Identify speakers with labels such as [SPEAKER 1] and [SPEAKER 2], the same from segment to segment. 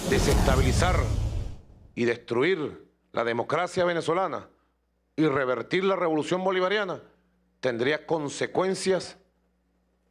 [SPEAKER 1] desestabilizar y destruir la democracia venezolana y revertir la revolución bolivariana, tendría consecuencias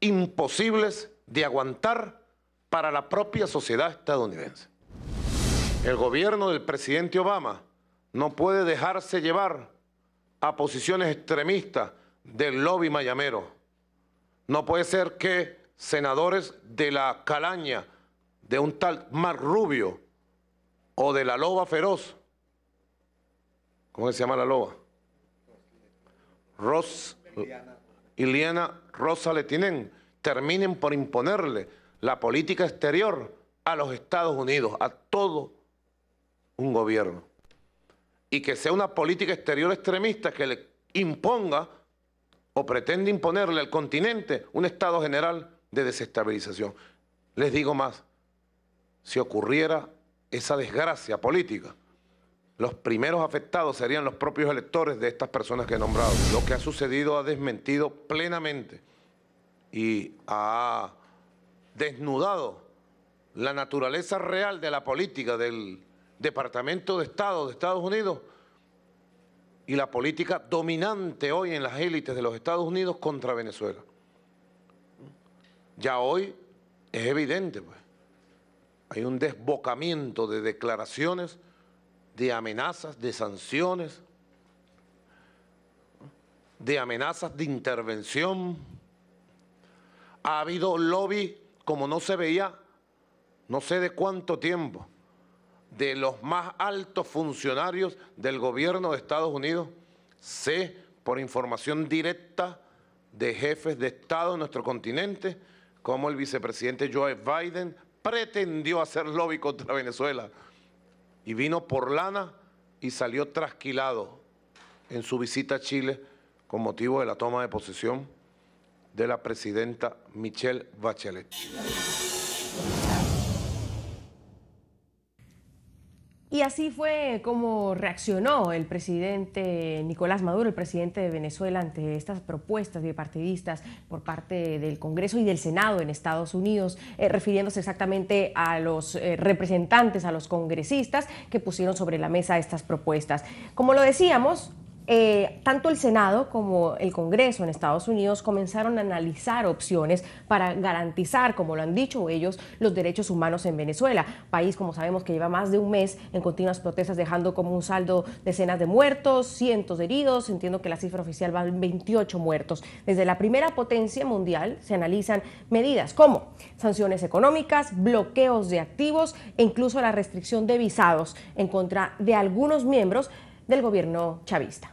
[SPEAKER 1] imposibles de aguantar para la propia sociedad estadounidense. El gobierno del presidente Obama no puede dejarse llevar a posiciones extremistas del lobby mayamero. No puede ser que senadores de la calaña de un tal Mark Rubio o de la loba feroz, ¿cómo se llama la loba? Ileana Ros-Lehtinen, terminen por imponerle la política exterior a los Estados Unidos, a todo un gobierno. Y que sea una política exterior extremista que le imponga o pretende imponerle al continente un estado general de desestabilización. Les digo más, si ocurriera esa desgracia política, los primeros afectados serían los propios electores de estas personas que he nombrado. Lo que ha sucedido ha desmentido plenamente y ha desnudado la naturaleza real de la política del Departamento de Estado de Estados Unidos y la política dominante hoy en las élites de los Estados Unidos contra Venezuela. Ya hoy es evidente, pues, hay un desbocamiento de declaraciones, de amenazas, de sanciones, de amenazas de intervención. Ha habido lobby como no se veía, no sé de cuánto tiempo, de los más altos funcionarios del gobierno de Estados Unidos. Sé, por información directa de jefes de Estado en nuestro continente, como el vicepresidente Joe Biden pretendió hacer lobby contra Venezuela y vino por lana y salió trasquilado en su visita a Chile con motivo de la toma de posesión de la presidenta Michelle Bachelet.
[SPEAKER 2] Y así fue como reaccionó el presidente Nicolás Maduro, el presidente de Venezuela, ante estas propuestas bipartidistas por parte del Congreso y del Senado en Estados Unidos, refiriéndose exactamente a los representantes, a los congresistas que pusieron sobre la mesa estas propuestas. Como lo decíamos, tanto el Senado como el Congreso en Estados Unidos comenzaron a analizar opciones para garantizar, como lo han dicho ellos, los derechos humanos en Venezuela, país, como sabemos, que lleva más de un mes en continuas protestas, dejando como un saldo decenas de muertos, cientos de heridos. Entiendo que la cifra oficial va en 28 muertos. Desde la primera potencia mundial se analizan medidas como sanciones económicas, bloqueos de activos e incluso la restricción de visados en contra de algunos miembros del gobierno chavista.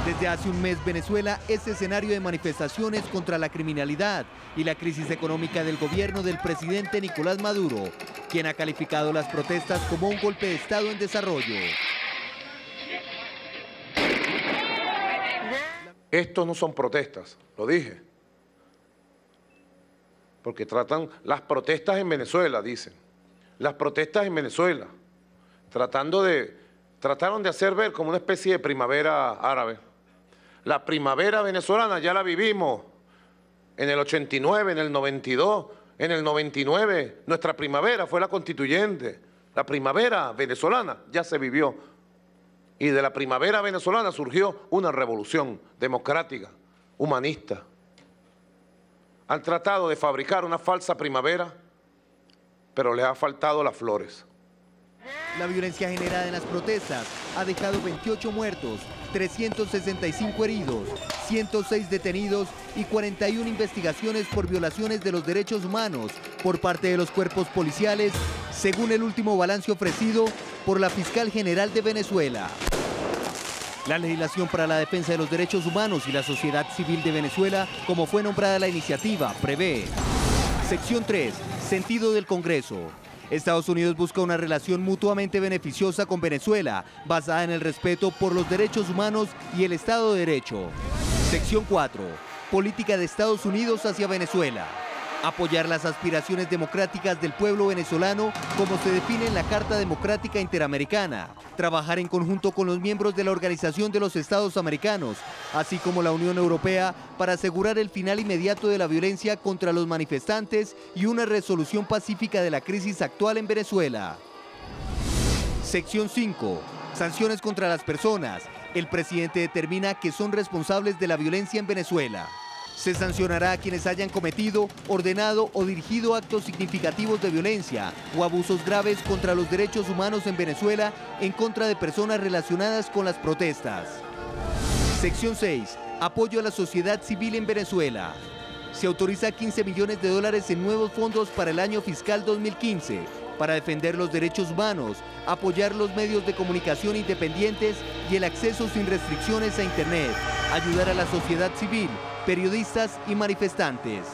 [SPEAKER 3] Desde hace un mes, Venezuela es escenario de manifestaciones contra la criminalidad y la crisis económica del gobierno del presidente Nicolás Maduro, quien ha calificado las protestas como un golpe de Estado en desarrollo.
[SPEAKER 1] Estos no son protestas, lo dije, porque tratan las protestas en Venezuela, dicen, las protestas en Venezuela, trataron de hacer ver como una especie de primavera árabe. La primavera venezolana ya la vivimos en el 89, en el 92, en el 99. Nuestra primavera fue la constituyente. La primavera venezolana ya se vivió. Y de la primavera venezolana surgió una revolución democrática, humanista. Han tratado de fabricar una falsa primavera, pero les ha faltado las flores.
[SPEAKER 3] La violencia generada en las protestas ha dejado 28 muertos, 365 heridos, 106 detenidos y 41 investigaciones por violaciones de los derechos humanos por parte de los cuerpos policiales, según el último balance ofrecido por la Fiscal General de Venezuela. La legislación para la defensa de los derechos humanos y la sociedad civil de Venezuela, como fue nombrada la iniciativa, prevé. Sección 3. Sentido del Congreso. Estados Unidos busca una relación mutuamente beneficiosa con Venezuela, basada en el respeto por los derechos humanos y el Estado de Derecho. Sección 4. Política de Estados Unidos hacia Venezuela. Apoyar las aspiraciones democráticas del pueblo venezolano como se define en la Carta Democrática Interamericana. Trabajar en conjunto con los miembros de la Organización de los Estados Americanos, así como la Unión Europea, para asegurar el final inmediato de la violencia contra los manifestantes y una resolución pacífica de la crisis actual en Venezuela. Sección 5. Sanciones contra las personas. El presidente determina que son responsables de la violencia en Venezuela. Se sancionará a quienes hayan cometido, ordenado o dirigido actos significativos de violencia o abusos graves contra los derechos humanos en Venezuela en contra de personas relacionadas con las protestas. Sección 6. Apoyo a la sociedad civil en Venezuela. Se autoriza 15 millones de dólares en nuevos fondos para el año fiscal 2015 para defender los derechos humanos, apoyar los medios de comunicación independientes y el acceso sin restricciones a Internet, ayudar a la sociedad civil, periodistas y manifestantes.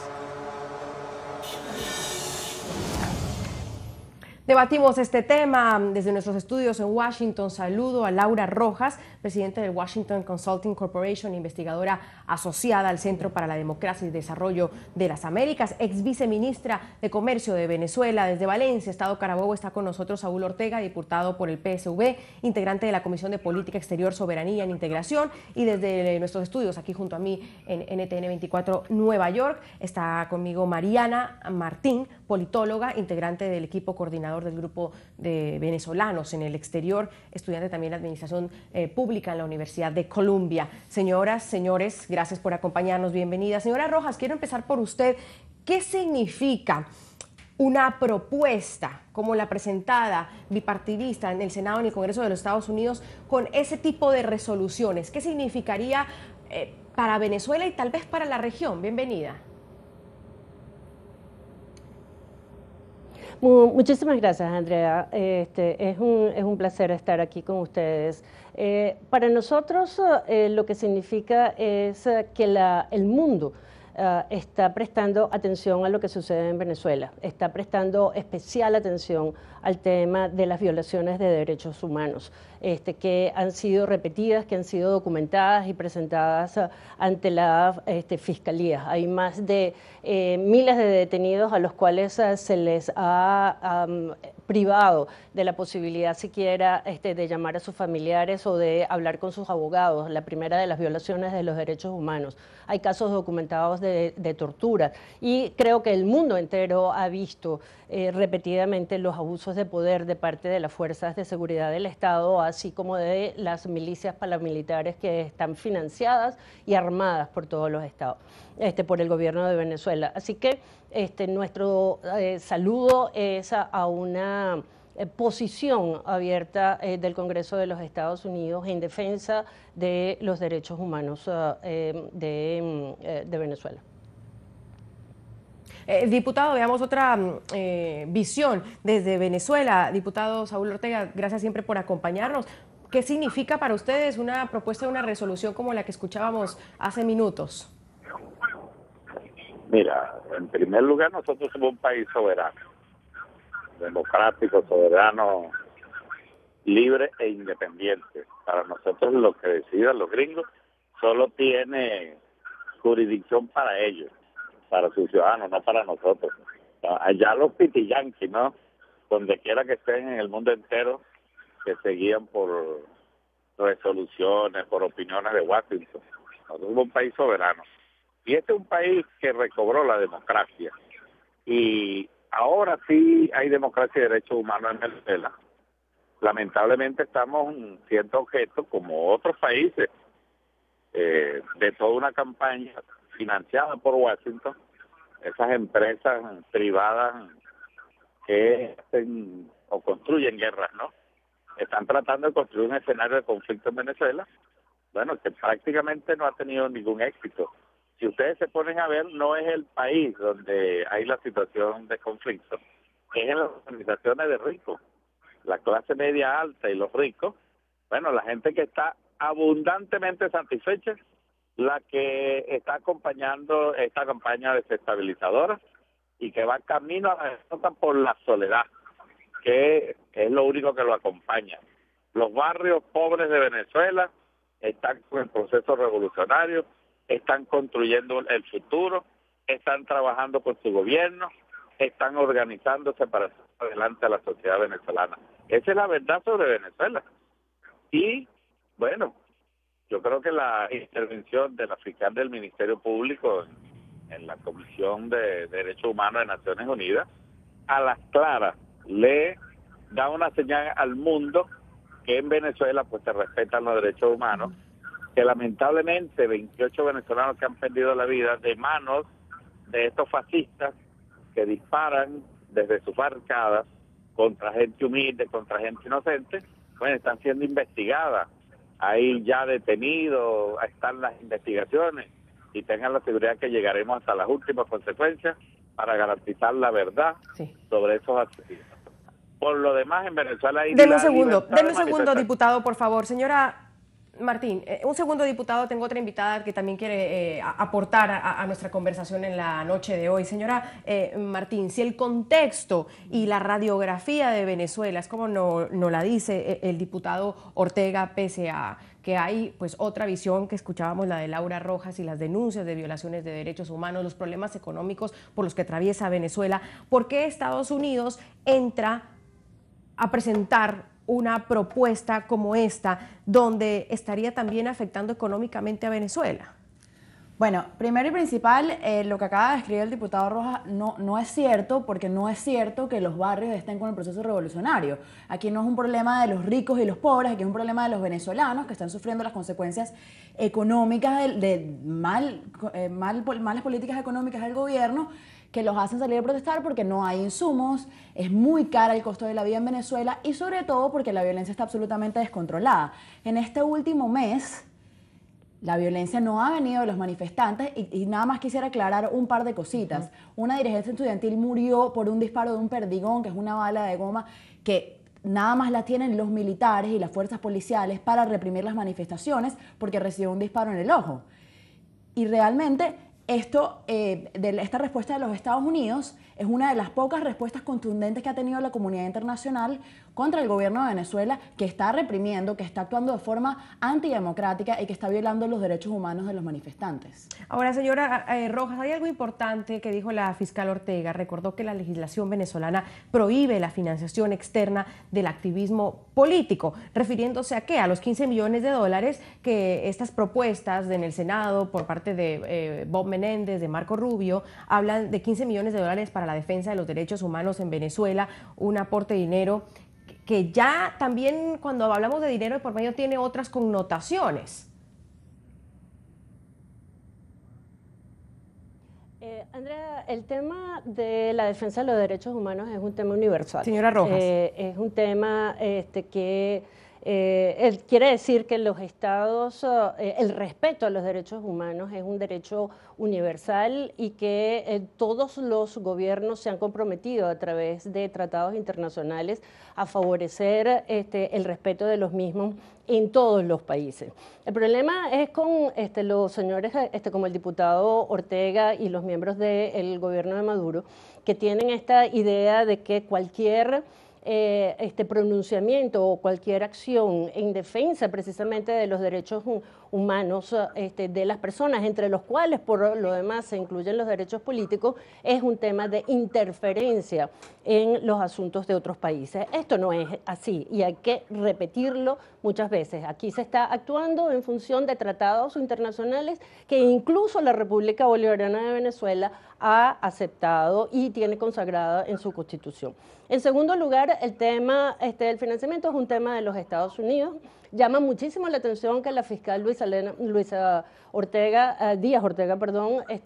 [SPEAKER 2] Debatimos este tema desde nuestros estudios en Washington. Saludo a Laura Rojas, presidente del Washington Consulting Corporation, investigadora asociada al Centro para la Democracia y Desarrollo de las Américas, ex viceministra de Comercio de Venezuela. Desde Valencia, Estado Carabobo, está con nosotros Saúl Ortega, diputado por el PSV, integrante de la Comisión de Política Exterior, Soberanía e Integración. Y desde nuestros estudios, aquí junto a mí en NTN 24 Nueva York, está conmigo Mariana Martín, politóloga, integrante del equipo coordinador del grupo de venezolanos en el exterior, estudiante también de Administración Pública en la Universidad de Columbia. Señoras, señores, gracias por acompañarnos, bienvenida. Señora Rojas, quiero empezar por usted. ¿Qué significa una propuesta como la presentada bipartidista en el Senado y en el Congreso de los Estados Unidos con ese tipo de resoluciones? ¿Qué significaría para Venezuela y tal vez para la región? Bienvenida.
[SPEAKER 4] Muchísimas gracias, Andrea. Es un placer estar aquí con ustedes. Para nosotros lo que significa es que el mundo está prestando atención a lo que sucede en Venezuela, está prestando especial atención al tema de las violaciones de derechos humanos, que han sido repetidas, que han sido documentadas y presentadas ante la Fiscalía. Hay más de miles de detenidos a los cuales se les ha privado de la posibilidad siquiera de llamar a sus familiares o de hablar con sus abogados, la primera de las violaciones de los derechos humanos. Hay casos documentados de tortura y creo que el mundo entero ha visto repetidamente los abusos de poder de parte de las fuerzas de seguridad del Estado, así como de las milicias paramilitares que están financiadas y armadas por todos los estados, por el gobierno de Venezuela. Así que nuestro saludo es a una posición abierta del Congreso de los Estados Unidos en defensa de los derechos humanos de Venezuela.
[SPEAKER 2] Diputado, veamos otra visión desde Venezuela. Diputado Saúl Ortega, gracias siempre por acompañarnos. ¿Qué significa para ustedes una propuesta de una resolución como la que escuchábamos hace minutos?
[SPEAKER 5] Mira, en primer lugar, nosotros somos un país soberano, democrático, soberano, libre e independiente. Para nosotros lo que decidan los gringos solo tiene jurisdicción para ellos, para sus ciudadanos, no para nosotros. Allá los pitiyanquis, ¿no? Donde quiera que estén en el mundo entero, que se guían por resoluciones, por opiniones de Washington. Nosotros somos un país soberano. Y este es un país que recobró la democracia. Y ahora sí hay democracia y derechos humanos en Venezuela. Lamentablemente estamos siendo objeto, como otros países, de toda una campaña financiada por Washington, esas empresas privadas que hacen o construyen guerras, ¿no? Están tratando de construir un escenario de conflicto en Venezuela, bueno, que prácticamente no ha tenido ningún éxito. Si ustedes se ponen a ver, no es el país donde hay la situación de conflicto, es en las organizaciones de ricos, la clase media alta y los ricos, bueno, la gente que está abundantemente satisfecha, la que está acompañando esta campaña desestabilizadora y que va camino a la derrota por la soledad, que es lo único que lo acompaña. Los barrios pobres de Venezuela están con el proceso revolucionario, están construyendo el futuro, están trabajando con su gobierno, están organizándose para hacer adelante a la sociedad venezolana. Esa es la verdad sobre Venezuela. Y, bueno, yo creo que la intervención de la fiscal del Ministerio Público en la Comisión de Derechos Humanos de Naciones Unidas, a las claras, le da una señal al mundo que en Venezuela pues se respetan los derechos humanos, que lamentablemente 28 venezolanos que han perdido la vida de manos de estos fascistas que disparan desde sus barricadas contra gente humilde, contra gente inocente, pues están siendo investigadas. Hay ya detenidos, están las investigaciones y tengan la seguridad que llegaremos hasta las últimas consecuencias para garantizar la verdad sobre esos asesinos. Por lo demás, en Venezuela hay...
[SPEAKER 2] Deme un segundo, diputado, por favor. Señora Martín, un segundo, diputado, tengo otra invitada que también quiere aportar a nuestra conversación en la noche de hoy. Señora Martín, si el contexto y la radiografía de Venezuela es como no la dice el diputado Ortega, pese a que hay pues otra visión que escuchábamos, la de Laura Rojas y las denuncias de violaciones de derechos humanos, los problemas económicos por los que atraviesa Venezuela, ¿por qué Estados Unidos entra a presentar una propuesta como esta, donde estaría también afectando económicamente a Venezuela?
[SPEAKER 6] Bueno, primero y principal, lo que acaba de escribir el diputado Rojas no es cierto, porque no es cierto que los barrios estén con el proceso revolucionario. Aquí no es un problema de los ricos y los pobres, aquí es un problema de los venezolanos que están sufriendo las consecuencias económicas de malas políticas económicas del gobierno, que los hacen salir a protestar porque no hay insumos, es muy cara el costo de la vida en Venezuela y sobre todo porque la violencia está absolutamente descontrolada. En este último mes, la violencia no ha venido de los manifestantes y nada más quisiera aclarar un par de cositas. Una dirigente estudiantil murió por un disparo de un perdigón, que es una bala de goma que nada más la tienen los militares y las fuerzas policiales para reprimir las manifestaciones porque recibió un disparo en el ojo. Y realmente esta respuesta de los Estados Unidos es una de las pocas respuestas contundentes que ha tenido la comunidad internacional contra el gobierno de Venezuela, que está reprimiendo, que está actuando de forma antidemocrática y que está violando los derechos humanos de los manifestantes.
[SPEAKER 2] Ahora, señora Rojas, hay algo importante que dijo la fiscal Ortega. Recordó que la legislación venezolana prohíbe la financiación externa del activismo político, refiriéndose a ¿qué? A los 15 millones de dólares que estas propuestas en el Senado por parte de Bob Menéndez, de Marco Rubio, hablan de 15 millones de dólares para la defensa de los derechos humanos en Venezuela, un aporte de dinero que ya también cuando hablamos de dinero de por medio tiene otras connotaciones.
[SPEAKER 4] Andrea, el tema de la defensa de los derechos humanos es un tema universal.
[SPEAKER 2] Señora Rojas.
[SPEAKER 4] Es un tema que quiere decir que los estados, el respeto a los derechos humanos es un derecho universal y que todos los gobiernos se han comprometido a través de tratados internacionales a favorecer el respeto de los mismos en todos los países. El problema es con los señores como el diputado Ortega y los miembros del gobierno de Maduro, que tienen esta idea de que cualquier pronunciamiento o cualquier acción en defensa precisamente de los derechos humanos de las personas, entre los cuales por lo demás se incluyen los derechos políticos, es un tema de interferencia en los asuntos de otros países. Esto no es así y hay que repetirlo muchas veces. Aquí se está actuando en función de tratados internacionales que incluso la República Bolivariana de Venezuela ha aceptado y tiene consagrada en su Constitución. En segundo lugar, el tema del financiamiento es un tema de los Estados Unidos. Llama muchísimo la atención que la fiscal Díaz Ortega,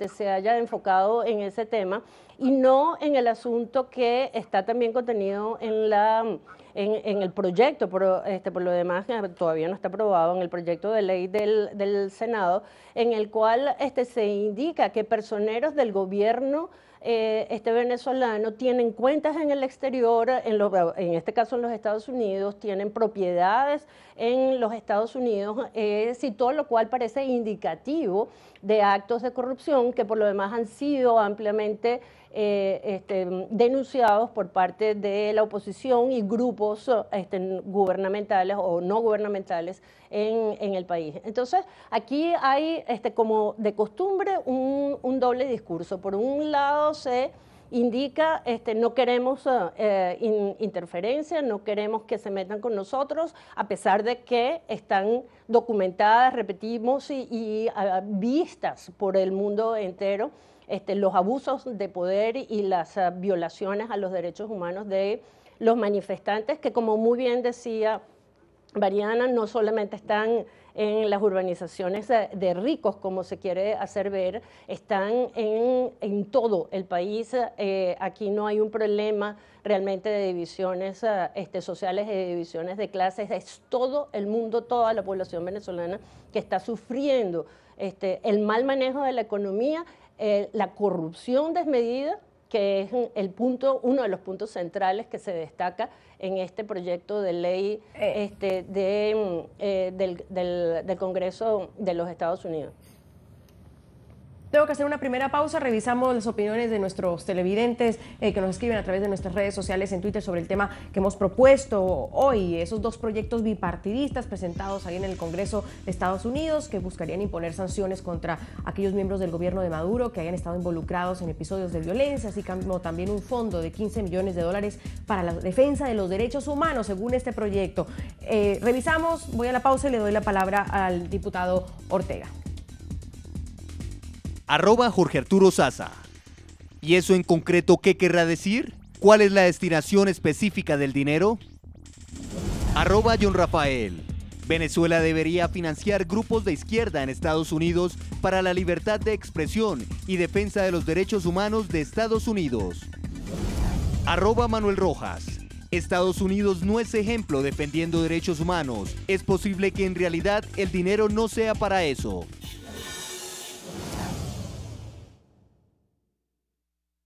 [SPEAKER 4] se haya enfocado en ese tema y no en el asunto que está también contenido en el proyecto, por lo demás todavía no está aprobado, en el proyecto de ley del Senado, en el cual se indica que personeros del gobierno venezolano tienen cuentas en el exterior, en este caso en los Estados Unidos, tienen propiedades en los Estados Unidos, y todo lo cual parece indicativo de actos de corrupción que por lo demás han sido ampliamente denunciados por parte de la oposición y grupos gubernamentales o no gubernamentales en el país. Entonces, aquí hay, como de costumbre, un doble discurso. Por un lado se indica, no queremos interferencia, no queremos que se metan con nosotros, a pesar de que están documentadas, repetimos, y vistas por el mundo entero, los abusos de poder y las violaciones a los derechos humanos de los manifestantes, que como muy bien decía Mariana, no solamente están en las urbanizaciones de ricos, como se quiere hacer ver, están en todo el país. Aquí no hay un problema realmente de divisiones sociales, de divisiones de clases, es todo el mundo, toda la población venezolana que está sufriendo el mal manejo de la economía, la corrupción desmedida, que es uno de los puntos centrales que se destaca en este proyecto de ley del Congreso de los Estados Unidos.
[SPEAKER 2] Tengo que hacer una primera pausa, revisamos las opiniones de nuestros televidentes que nos escriben a través de nuestras redes sociales en Twitter sobre el tema que hemos propuesto hoy, esos dos proyectos bipartidistas presentados ahí en el Congreso de Estados Unidos que buscarían imponer sanciones contra aquellos miembros del gobierno de Maduro que hayan estado involucrados en episodios de violencia, así como también un fondo de $15 millones para la defensa de los derechos humanos, según este proyecto. Revisamos, voy a la pausa y le doy la palabra al diputado Ortega.
[SPEAKER 3] @Jorge Arturo Saza. ¿Y eso en concreto qué querrá decir? ¿Cuál es la destinación específica del dinero? @John Rafael. Venezuela debería financiar grupos de izquierda en Estados Unidos para la libertad de expresión y defensa de los derechos humanos de Estados Unidos. @Manuel Rojas. Estados Unidos no es ejemplo defendiendo derechos humanos. Es posible que en realidad el dinero no sea para eso.